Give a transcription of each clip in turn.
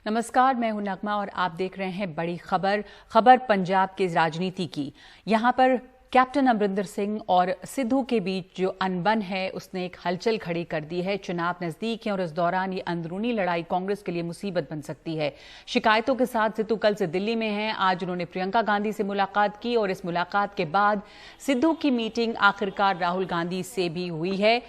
नमस्कार, मैं हूं नगमा और आप देख रहे हैं बड़ी खबर पंजाब की राजनीति की। यहां पर कैप्टन अमरिंदर सिंह और सिद्धू के बीच जो अनबन है उसने एक हलचल खड़ी कर दी है। चुनाव नजदीक है और इस दौरान ये अंदरूनी लड़ाई कांग्रेस के लिए मुसीबत बन सकती है। शिकायतों के साथ सिद्धू कल से दिल्ली में हैं। आज उन्होंने प्रियंका गांधी से मुलाकात की और इस मुलाकात के बाद सिद्धू की मीटिंग आखिरकार राहुल गांधी से भी हुई है।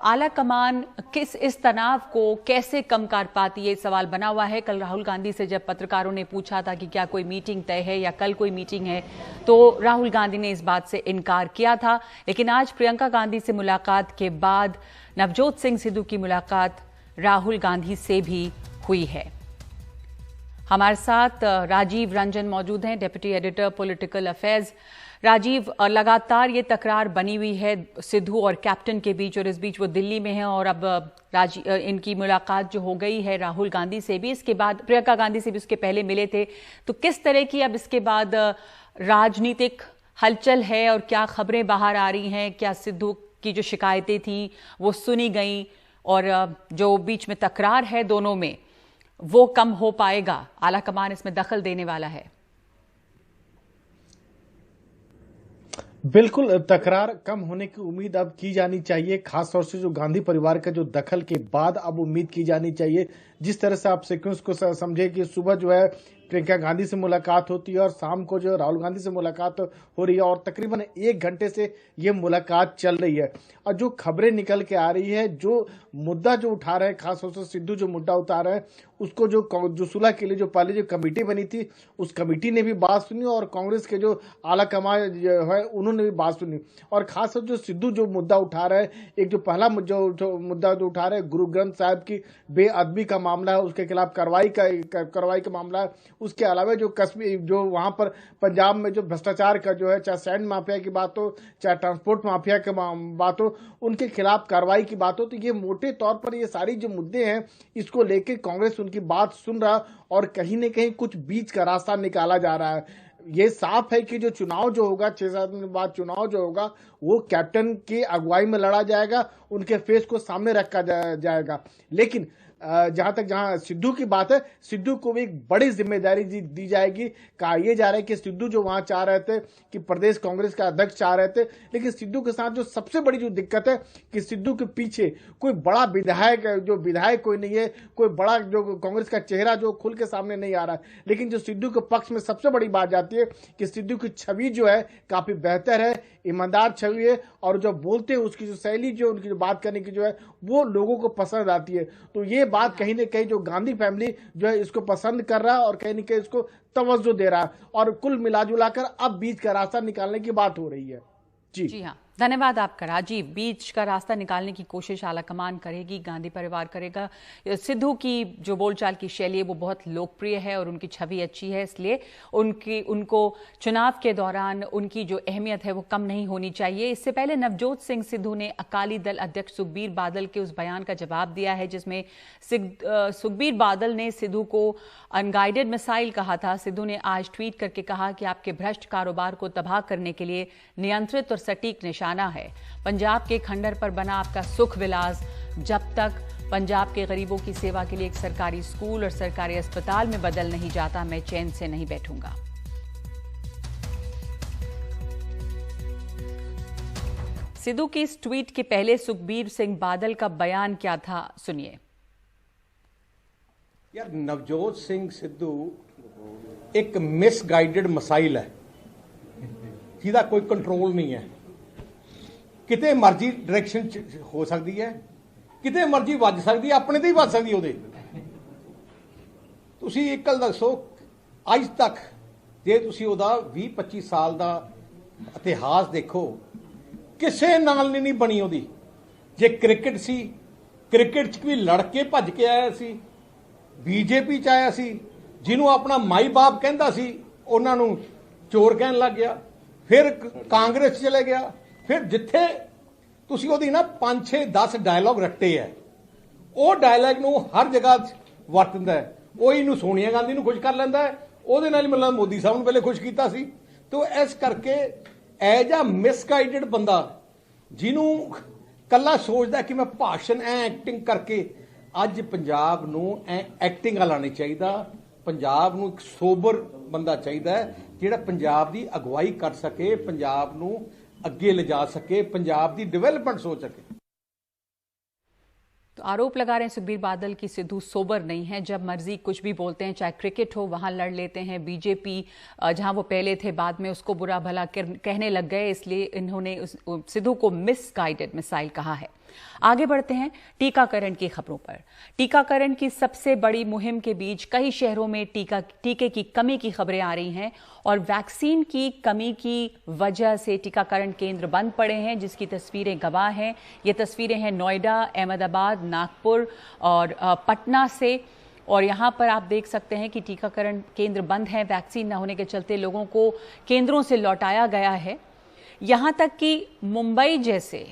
आला कमान इस तनाव को कैसे कम कर पाती है, सवाल बना हुआ है। कल राहुल गांधी से जब पत्रकारों ने पूछा था कि क्या कोई मीटिंग तय है या कल कोई मीटिंग है, तो राहुल गांधी ने इस बात से इनकार किया था। लेकिन आज प्रियंका गांधी से मुलाकात के बाद नवजोत सिंह सिद्धू की मुलाकात राहुल गांधी से भी हुई है। हमारे साथ राजीव रंजन मौजूद हैं, deputy editor political affairs. Rajiv, लगातार ये तकरार बनी हुई है सिद्धू और कैप्टन के बीच और इस बीच वो दिल्ली में हैं और अब इनकी मुलाकात जो हो गई है राहुल गांधी से भी, इसके बाद प्रियंका गांधी से भी उसके पहले मिले थे। तो किस तरह की अब इसके बाद राजनीतिक हलचल है और क्या खबरें बाहर आ रही हैं? क्या सिद्धू की जो शिकायतें थी वो सुनी गई और जो बीच में तकरार है दोनों में वो कम हो पाएगा? आला कमान इसमें दखल देने वाला है? बिल्कुल, तकरार कम होने की उम्मीद अब की जानी चाहिए। खासतौर से जो गांधी परिवार का जो दखल के बाद अब उम्मीद की जानी चाहिए। जिस तरह से आप सीक्वेंस को समझे कि सुबह जो है प्रियंका गांधी से मुलाकात होती है और शाम को जो राहुल गांधी से मुलाकात हो रही है और तकरीबन 1 घंटे से ये मुलाकात चल रही है। और जो खबरें निकल के आ रही है, जो मुद्दा जो उठा रहे हैं, खासतौर से सिद्धू जो मुद्दा उठा रहे हैं, उसको जो सुलह के लिए जो पहले जो कमेटी बनी थी उस कमेटी ने भी बात सुनी और कांग्रेस के जो आला कमान है उन्होंने भी बात सुनी। और खासतौर जो सिद्धू जो मुद्दा उठा रहे हैं, एक जो पहला जो मुद्दा जो उठा रहे हैं गुरु ग्रंथ साहिब की बेअदबी का मामला है, उसके खिलाफ कार्रवाई का मामला है। उसके अलावा जो कश्मीर जो वहां पर पंजाब में जो भ्रष्टाचार का जो है, चाहे सैंड माफिया की बात हो चाहे ट्रांसपोर्ट माफिया की बात हो, उनके खिलाफ कार्रवाई की बात हो, तो ये मोटे तौर पर ये सारी जो मुद्दे हैं इसको लेकर कांग्रेस उनकी बात सुन रहा और कहीं न कहीं कुछ बीच का रास्ता निकाला जा रहा है। ये साफ है कि जो चुनाव जो होगा 6-7 दिन बाद चुनाव जो होगा वो कैप्टन की अगुवाई में लड़ा जाएगा, उनके फेस को सामने रखा जाएगा। लेकिन जहां सिद्धू की बात है, सिद्धू को भी एक बड़ी जिम्मेदारी दी जाएगी। कहा यह जा रहा है कि सिद्धू जो वहां चाह रहे थे कि प्रदेश कांग्रेस का अध्यक्ष चाह रहे थे, लेकिन सिद्धू के साथ जो सबसे बड़ी जो दिक्कत है कि सिद्धू के पीछे कोई बड़ा विधायक कोई नहीं है, कोई बड़ा जो कांग्रेस का चेहरा जो खुल के सामने नहीं आ रहा है। लेकिन जो सिद्धू के पक्ष में सबसे बड़ी बात जाती है कि सिद्धू की छवि जो है काफी बेहतर है, ईमानदार छवि है और जो बोलते हैं उसकी जो शैली जो उनकी जो बात करने की जो है वो लोगों को पसंद आती है। तो ये बात कहीं ना कहीं जो गांधी फैमिली जो है इसको पसंद कर रहा है और कहीं ना कहीं इसको तवज्जो दे रहा है और कुल मिलाजुलाकर अब बीच का रास्ता निकालने की बात हो रही है। जी हाँ, धन्यवाद आपका राजीव। बीच का रास्ता निकालने की कोशिश आला कमान करेगी, गांधी परिवार करेगा। सिद्धू की जो बोलचाल की शैली है वो बहुत लोकप्रिय है और उनकी छवि अच्छी है, इसलिए उनको चुनाव के दौरान उनकी जो अहमियत है वो कम नहीं होनी चाहिए। इससे पहले नवजोत सिंह सिद्धू ने अकाली दल अध्यक्ष सुखबीर बादल के उस बयान का जवाब दिया है जिसमें सुखबीर बादल ने सिद्धू को अनगाइडेड मिसाइल कहा था। सिद्धू ने आज ट्वीट करके कहा कि आपके भ्रष्ट कारोबार को तबाह करने के लिए नियंत्रित और सटीक निशाना है। पंजाब के खंडर पर बना आपका सुख विलास, जब तक पंजाब के गरीबों की सेवा के लिए एक सरकारी स्कूल और सरकारी अस्पताल में बदल नहीं जाता, मैं चैन से नहीं बैठूंगा। सिद्धू की इस ट्वीट के पहले सुखबीर सिंह बादल का बयान क्या था, सुनिए। यार, नवजोत सिंह सिद्धू एक मिसगाइडेड मिसाइल है जिहदा कोई कंट्रोल नहीं है। किते मर्जी डायरेक्शन हो सकती है, किते मर्जी ਵੱਜ सकती है, अपने ते ही ਵੱਜ सकती है। ਉਹਦੇ ਤੁਸੀਂ ਇੱਕ ਗੱਲ ਦੱਸੋ, ਅੱਜ ਤੱਕ ਜੇ ਤੁਸੀਂ ਉਹਦਾ 20-25 ਸਾਲ ਦਾ ਇਤਿਹਾਸ ਦੇਖੋ, ਕਿਸੇ ਨਾਲ ਨਹੀਂ ਬਣੀ ਉਹਦੀ। ਜੇ ਕ੍ਰਿਕਟ ਸੀ, ਕ੍ਰਿਕਟ 'ਚ ਵੀ ਲੜ ਕੇ ਭੱਜ ਕੇ ਆਇਆ ਸੀ, ਬੀਜੇਪੀ 'ਚ ਆਇਆ ਸੀ, ਜਿਹਨੂੰ ਆਪਣਾ ਮਾਈ ਬਾਪ ਕਹਿੰਦਾ ਸੀ ਉਹਨਾਂ ਨੂੰ ਚੋਰ ਕਹਿਣ ਲੱਗ ਗਿਆ, ਫਿਰ ਕਾਂਗਰਸ ਚਲੇ ਗਿਆ, ਫਿਰ ਜਿੱਥੇ ਤੁਸੀਂ ਉਹਦੀ ਨਾ 5-6-10 ਡਾਇਲੌਗ ਰੱਟੇ ਹੈ, ਉਹ ਡਾਇਲੌਗ ਨੂੰ ਹਰ ਜਗ੍ਹਾ ਵਰਤਦਾ ਹੈ। ਉਹ ਇਹਨੂੰ ਸੋਨੀਆ ਗਾਂਧੀ ਨੂੰ ਖੁਸ਼ ਕਰ ਲੈਂਦਾ ਹੈ, ਉਹਦੇ ਨਾਲ ਹੀ ਮਤਲਬ ਮੋਦੀ ਸਾਹਿਬ ਨੂੰ ਪਹਿਲੇ ਖੁਸ਼ ਕੀਤਾ ਸੀ। तो इस करके एज आ मिसगाइडेड बंदा जिन्हों कला सोचता कि मैं भाषण एक्टिंग करके ਅੱਜ ਪੰਜਾਬ ਨੂੰ ਐਕਟਿੰਗ ਵਾਲਾ ਨਹੀਂ ਚਾਹੀਦਾ, ਪੰਜਾਬ ਨੂੰ ਇੱਕ ਸੋਬਰ ਬੰਦਾ ਚਾਹੀਦਾ ਹੈ ਜਿਹੜਾ ਪੰਜਾਬ ਦੀ ਅਗਵਾਈ ਕਰ ਸਕੇ, ਪੰਜਾਬ ਨੂੰ ਅੱਗੇ ਲਿਜਾ ਸਕੇ, ਪੰਜਾਬ ਦੀ ਡਿਵੈਲਪਮੈਂਟ सोच सके। तो आरोप लगा रहे हैं सुखबीर बादल की सिद्धू सोबर नहीं है, जब मर्जी कुछ भी बोलते हैं, चाहे क्रिकेट हो वहां लड़ लेते हैं। बीजेपी जहां वो पहले थे बाद में उसको बुरा भला कहने लग गए, इसलिए इन्होंने सिद्धू को मिसगाइडेड मिसाइल कहा है। आगे बढ़ते हैं टीकाकरण की खबरों पर। टीकाकरण की सबसे बड़ी मुहिम के बीच कई शहरों में टीके की कमी की खबरें आ रही हैं और वैक्सीन की कमी की वजह से टीकाकरण केंद्र बंद पड़े हैं, जिसकी तस्वीरें गवाह हैं। ये तस्वीरें हैं नोएडा, अहमदाबाद, नागपुर और पटना से। और यहां पर आप देख सकते हैं कि टीकाकरण केंद्र बंद हैं, वैक्सीन न होने के चलते लोगों को केंद्रों से लौटाया गया है। यहां तक कि मुंबई जैसे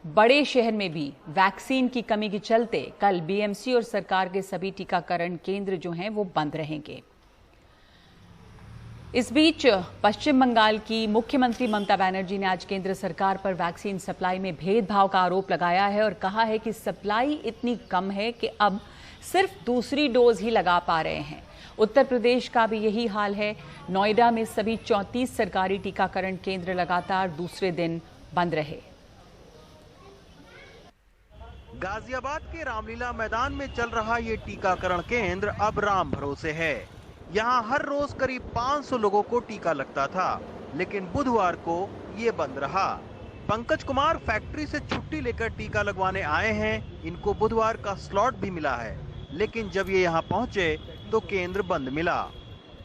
बड़े शहर में भी वैक्सीन की कमी के चलते कल बीएमसी और सरकार के सभी टीकाकरण केंद्र जो हैं वो बंद रहेंगे। इस बीच पश्चिम बंगाल की मुख्यमंत्री ममता बनर्जी ने आज केंद्र सरकार पर वैक्सीन सप्लाई में भेदभाव का आरोप लगाया है और कहा है कि सप्लाई इतनी कम है कि अब सिर्फ दूसरी डोज ही लगा पा रहे हैं। उत्तर प्रदेश का भी यही हाल है। नोएडा में सभी 34 सरकारी टीकाकरण केंद्र लगातार दूसरे दिन बंद रहे। गाजियाबाद के रामलीला मैदान में चल रहा ये टीकाकरण केंद्र अब राम भरोसे है। यहाँ हर रोज करीब 500 लोगों को टीका लगता था, लेकिन बुधवार को ये बंद रहा। पंकज कुमार फैक्ट्री से छुट्टी लेकर टीका लगवाने आए हैं। इनको बुधवार का स्लॉट भी मिला है, लेकिन जब ये यहाँ पहुँचे तो केंद्र बंद मिला।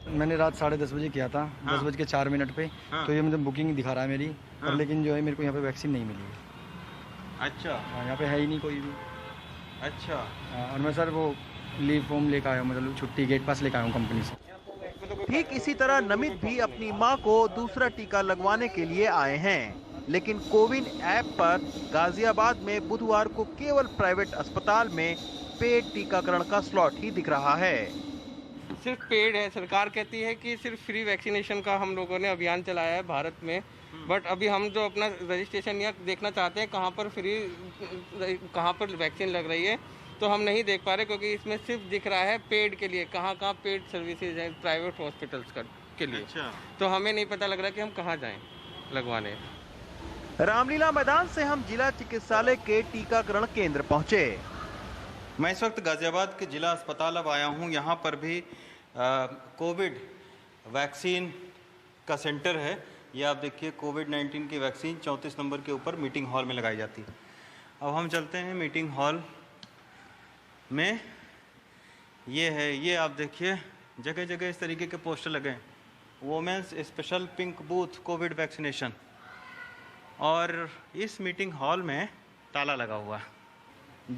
मैंने रात 10:30 बजे किया था, 10:04 पे। तो ये मतलब बुकिंग दिखा रहा है मेरी, पर लेकिन जो है मेरे को यहाँ पे वैक्सीन नहीं मिली है। अच्छा, यहाँ पे है ही नहीं कोई भी। अच्छा, और मैं सर वो लीव फॉर्म लेकर आया हूँ, मतलब छुट्टी गेट पास लेकर आया हूँ कंपनी से। ठीक इसी तरह नमित भी अपनी मां को दूसरा टीका लगवाने के लिए आए हैं, लेकिन कोविन ऐप पर गाजियाबाद में बुधवार को केवल प्राइवेट अस्पताल में पेड टीकाकरण का स्लॉट ही दिख रहा है। सिर्फ पेड है। सरकार कहती है कि सिर्फ फ्री वैक्सीनेशन का हम लोगों ने अभियान चलाया है भारत में, बट अभी हम जो अपना रजिस्ट्रेशन या देखना चाहते हैं कहाँ पर वैक्सीन लग रही है, तो हम नहीं देख पा रहे, क्योंकि इसमें सिर्फ दिख रहा है पेड के लिए, कहाँ पेड सर्विसेज हैं प्राइवेट हॉस्पिटल्स के लिए। अच्छा। तो हमें नहीं पता लग रहा कि हम कहाँ जाएं लगवाने। रामलीला मैदान से हम जिला चिकित्सालय के टीकाकरण केंद्र पहुंचे। मैं इस वक्त गाजियाबाद के जिला अस्पताल अब आया हूं। यहाँ पर भी कोविड वैक्सीन का सेंटर है। ये आप देखिए, कोविड-19 की वैक्सीन 34 नंबर के ऊपर मीटिंग हॉल में लगाई जाती है। अब हम चलते हैं मीटिंग हॉल में। ये है, ये आप देखिए जगह जगह इस तरीके के पोस्टर लगे हैं, women's special pink booth covid vaccination. और इस मीटिंग हॉल में ताला लगा हुआ है।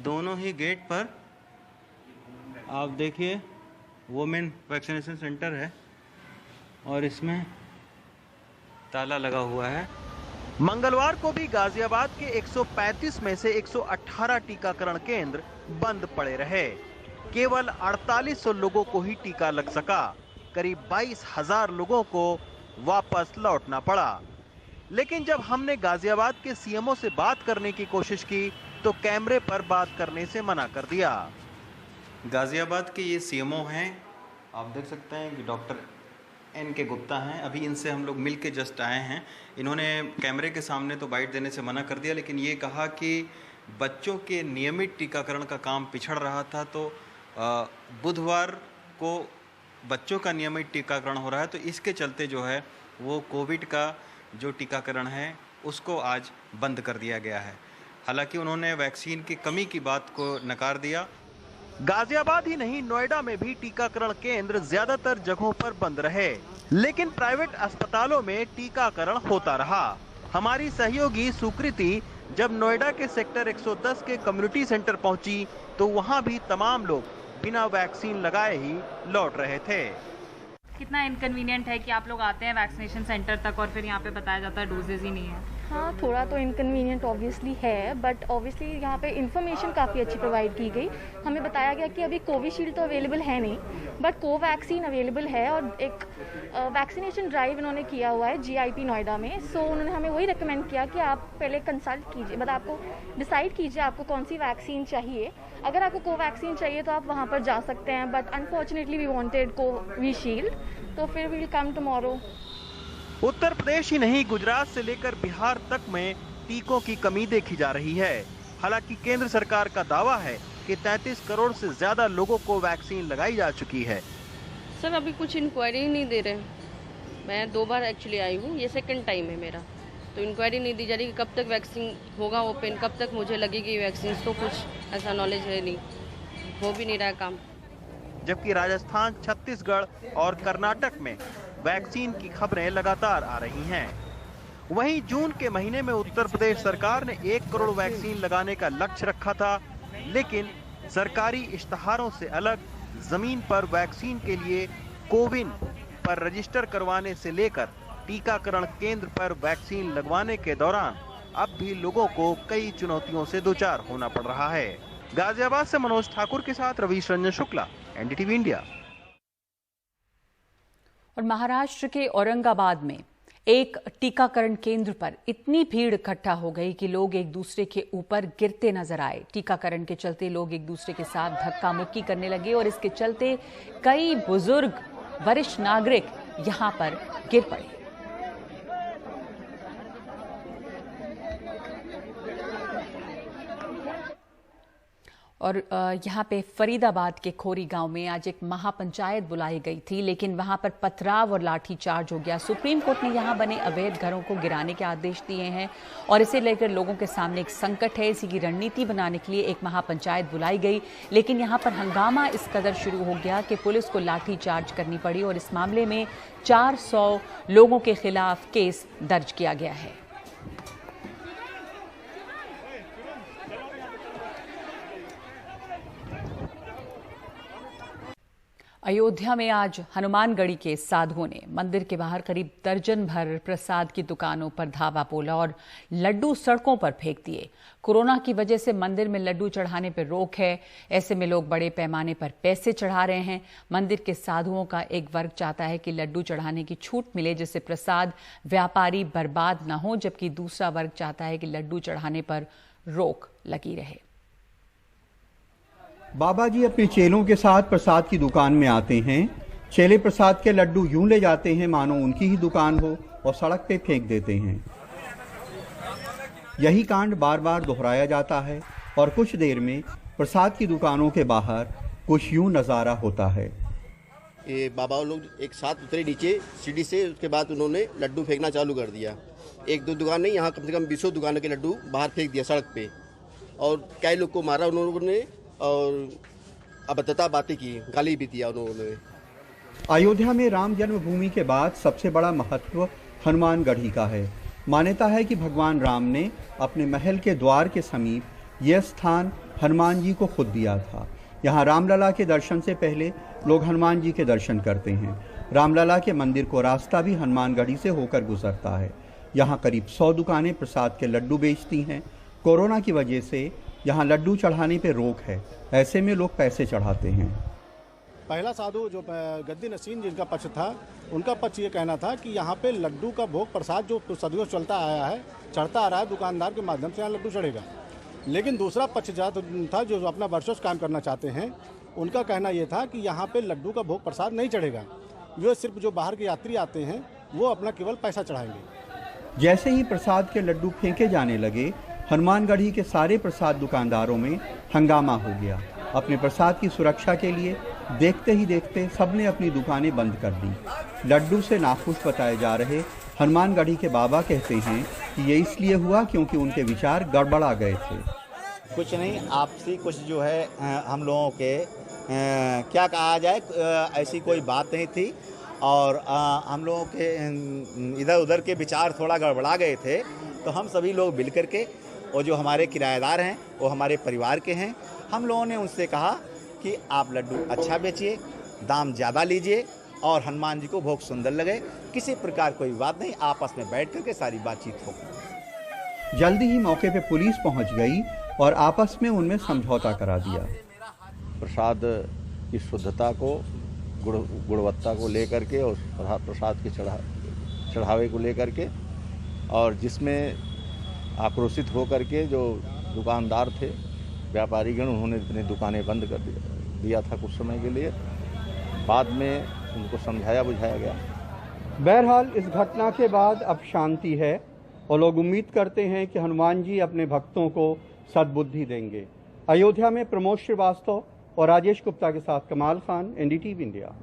दोनों ही गेट पर आप देखिए वोमेन वैक्सीनेशन सेंटर है और इसमें ताला लगा हुआ है। मंगलवार को भी गाजियाबाद के 135 में से 118 टीकाकरण केंद्र बंद पड़े रहे। केवल 4800 लोगों को ही टीका लग सका। करीब 22,000 लोगों को वापस लौटना पड़ा। लेकिन जब हमने गाजियाबाद के सीएमओ से बात करने की कोशिश की तो कैमरे पर बात करने से मना कर दिया। गाजियाबाद के ये सीएमओ हैं, आप देख सकते हैं कि डॉक्टर NK गुप्ता हैं। अभी इनसे हम लोग मिल के जस्ट आए हैं। इन्होंने कैमरे के सामने तो बाइट देने से मना कर दिया, लेकिन ये कहा कि बच्चों के नियमित टीकाकरण का काम पिछड़ रहा था, तो बुधवार को बच्चों का नियमित टीकाकरण हो रहा है, तो इसके चलते जो है वो कोविड का जो टीकाकरण है उसको आज बंद कर दिया गया है। हालांकि उन्होंने वैक्सीन की कमी की बात को नकार दिया। गाजियाबाद ही नहीं, नोएडा में भी टीकाकरण केंद्र ज्यादातर जगहों पर बंद रहे, लेकिन प्राइवेट अस्पतालों में टीकाकरण होता रहा। हमारी सहयोगी सुकृति जब नोएडा के सेक्टर 110 के कम्युनिटी सेंटर पहुंची तो वहां भी तमाम लोग बिना वैक्सीन लगाए ही लौट रहे थे। कितना इनकन्वीनियंट है कि आप लोग आते हैं वैक्सीनेशन सेंटर तक और फिर यहाँ पे बताया जाता है डोजेज ही नहीं है। हाँ, थोड़ा तो इनकन्वीनियंट ऑब्वियसली है, बट ऑब्वियसली यहाँ पे इन्फॉर्मेशन काफ़ी अच्छी प्रोवाइड की गई। हमें बताया गया कि अभी कोविशील्ड तो अवेलेबल है नहीं, बट कोवैक्सीन अवेलेबल है, और एक वैक्सीनेशन ड्राइव इन्होंने किया हुआ है GIP नोएडा में। सो उन्होंने हमें वही रिकमेंड किया कि आप पहले कंसल्ट कीजिए, मतलब आपको डिसाइड कीजिए आपको कौन सी वैक्सीन चाहिए। अगर आपको कोवैक्सीन चाहिए तो आप वहाँ पर जा सकते हैं, but unfortunately we wanted Covishield, तो फिर we'll come tomorrow. Uttar Pradesh ही नहीं, गुजरात से लेकर बिहार तक में टीकों की कमी देखी जा रही है। हालांकि केंद्र सरकार का दावा है कि 33 करोड़ से ज्यादा लोगों को वैक्सीन लगाई जा चुकी है। सर अभी कुछ इंक्वायरी नहीं दे रहे। मैं 2 बार एक्चुअली आई हूँ, ये सेकंड टाइम है मेरा, तो इंक्वायरी नहीं दी जा रही कि कब तक वैक्सीन होगा ओपन, कब तक मुझे लगेगी वैक्सीन, तो कुछ ऐसा नॉलेज है नहीं, हो भी नहीं रहा काम। जबकि राजस्थान, छत्तीसगढ़ और कर्नाटक में वैक्सीन की खबरें लगातार आ रही हैं। वहीं जून के महीने में उत्तर प्रदेश सरकार ने 1 करोड़ वैक्सीन लगाने का लक्ष्य रखा था, लेकिन सरकारी इश्तहारों से अलग जमीन पर वैक्सीन के लिए कोविन पर रजिस्टर करवाने से लेकर टीकाकरण केंद्र पर वैक्सीन लगवाने के दौरान अब भी लोगों को कई चुनौतियों से दो चार होना पड़ रहा है। गाजियाबाद से मनोज ठाकुर के साथ रवीश रंजन शुक्ला, NDTV इंडिया। और महाराष्ट्र के औरंगाबाद में एक टीकाकरण केंद्र पर इतनी भीड़ इकट्ठा हो गई कि लोग एक दूसरे के ऊपर गिरते नजर आए। टीकाकरण के चलते लोग एक दूसरे के साथ धक्का मुक्की करने लगे और इसके चलते कई बुजुर्ग वरिष्ठ नागरिक यहां पर गिर पड़े। और यहाँ पे फरीदाबाद के खोरी गांव में आज एक महापंचायत बुलाई गई थी, लेकिन वहां पर पथराव और लाठीचार्ज हो गया। सुप्रीम कोर्ट ने यहाँ बने अवैध घरों को गिराने के आदेश दिए हैं और इसे लेकर लोगों के सामने एक संकट है। इसी की रणनीति बनाने के लिए एक महापंचायत बुलाई गई, लेकिन यहाँ पर हंगामा इस कदर शुरू हो गया कि पुलिस को लाठीचार्ज करनी पड़ी और इस मामले में 400 लोगों के खिलाफ केस दर्ज किया गया है। अयोध्या में आज हनुमानगढ़ी के साधुओं ने मंदिर के बाहर करीब दर्जन भर प्रसाद की दुकानों पर धावा बोला और लड्डू सड़कों पर फेंक दिए। कोरोना की वजह से मंदिर में लड्डू चढ़ाने पर रोक है, ऐसे में लोग बड़े पैमाने पर पैसे चढ़ा रहे हैं। मंदिर के साधुओं का एक वर्ग चाहता है कि लड्डू चढ़ाने की छूट मिले जिससे प्रसाद व्यापारी बर्बाद न हो, जबकि दूसरा वर्ग चाहता है कि लड्डू चढ़ाने पर रोक लगी रहे। बाबा जी अपने चेलों के साथ प्रसाद की दुकान में आते हैं। चेले प्रसाद के लड्डू यूं ले जाते हैं मानो उनकी ही दुकान हो और सड़क पे फेंक देते हैं। यही कांड बार बार दोहराया जाता है और कुछ देर में प्रसाद की दुकानों के बाहर कुछ यूं नज़ारा होता है। ये बाबा लोग एक साथ उतरे नीचे सीढ़ी से, उसके बाद उन्होंने लड्डू फेंकना चालू कर दिया। 1-2 दुकान नहीं, यहाँ कम से कम 20 दुकानों के लड्डू बाहर फेंक दिया सड़क पे और कई लोग को मारा उन्होंने और अभद्रता बातें की, गाली भी दिया उन्होंने। अयोध्या में राम जन्मभूमि के बाद सबसे बड़ा महत्व हनुमानगढ़ी का है। मान्यता है कि भगवान राम ने अपने महल के द्वार के समीप यह स्थान हनुमान जी को खुद दिया था। यहाँ रामलला के दर्शन से पहले लोग हनुमान जी के दर्शन करते हैं। रामलला के मंदिर को रास्ता भी हनुमानगढ़ी से होकर गुजरता है। यहाँ करीब 100 दुकानें प्रसाद के लड्डू बेचती हैं। कोरोना की वजह से यहाँ लड्डू चढ़ाने पे रोक है, ऐसे में लोग पैसे चढ़ाते हैं। पहला साधु जो गद्दी नसीन जिनका पक्ष था, उनका पक्ष ये कहना था कि यहाँ पे लड्डू का भोग प्रसाद जो सदियों चलता आया है, चढ़ता आ रहा है, दुकानदार के माध्यम से यहाँ लड्डू चढ़ेगा। लेकिन दूसरा पक्ष था जो अपना वर्षों से काम करना चाहते हैं, उनका कहना ये था कि यहाँ पे लड्डू का भोग प्रसाद नहीं चढ़ेगा, जो सिर्फ जो बाहर के यात्री आते हैं वो अपना केवल पैसा चढ़ाएंगे। जैसे ही प्रसाद के लड्डू फेंके जाने लगे, हनुमानगढ़ी के सारे प्रसाद दुकानदारों में हंगामा हो गया। अपने प्रसाद की सुरक्षा के लिए देखते ही देखते सबने अपनी दुकानें बंद कर दी। लड्डू से नाखुश बताए जा रहे हनुमानगढ़ी के बाबा कहते हैं कि ये इसलिए हुआ क्योंकि उनके विचार गड़बड़ा गए थे। कुछ नहीं, आपसी कुछ जो है हम लोगों के क्या कहा जाए, ऐसी कोई बात नहीं थी और हम लोगों के इधर उधर के विचार थोड़ा गड़बड़ा गए थे, तो हम सभी लोग मिल करके, और जो हमारे किराएदार हैं वो हमारे परिवार के हैं, हम लोगों ने उनसे कहा कि आप लड्डू अच्छा बेचिए, दाम ज़्यादा लीजिए और हनुमान जी को भोग सुंदर लगे। किसी प्रकार कोई बात नहीं, आपस में बैठ करके सारी बातचीत हो। जल्दी ही मौके पे पुलिस पहुंच गई और आपस में उनमें समझौता करा दिया। प्रसाद की शुद्धता को, गुणवत्ता को लेकर के और प्रसाद के चढ़ावे को लेकर के, और जिसमें आक्रोशित होकर के जो दुकानदार थे, व्यापारीगण, उन्होंने अपनी दुकानें बंद कर दिया था कुछ समय के लिए। बाद में उनको समझाया बुझाया गया। बहरहाल इस घटना के बाद अब शांति है और लोग उम्मीद करते हैं कि हनुमान जी अपने भक्तों को सद्बुद्धि देंगे। अयोध्या में प्रमोद श्रीवास्तव और राजेश गुप्ता के साथ कमाल खान, NDTV इंडिया।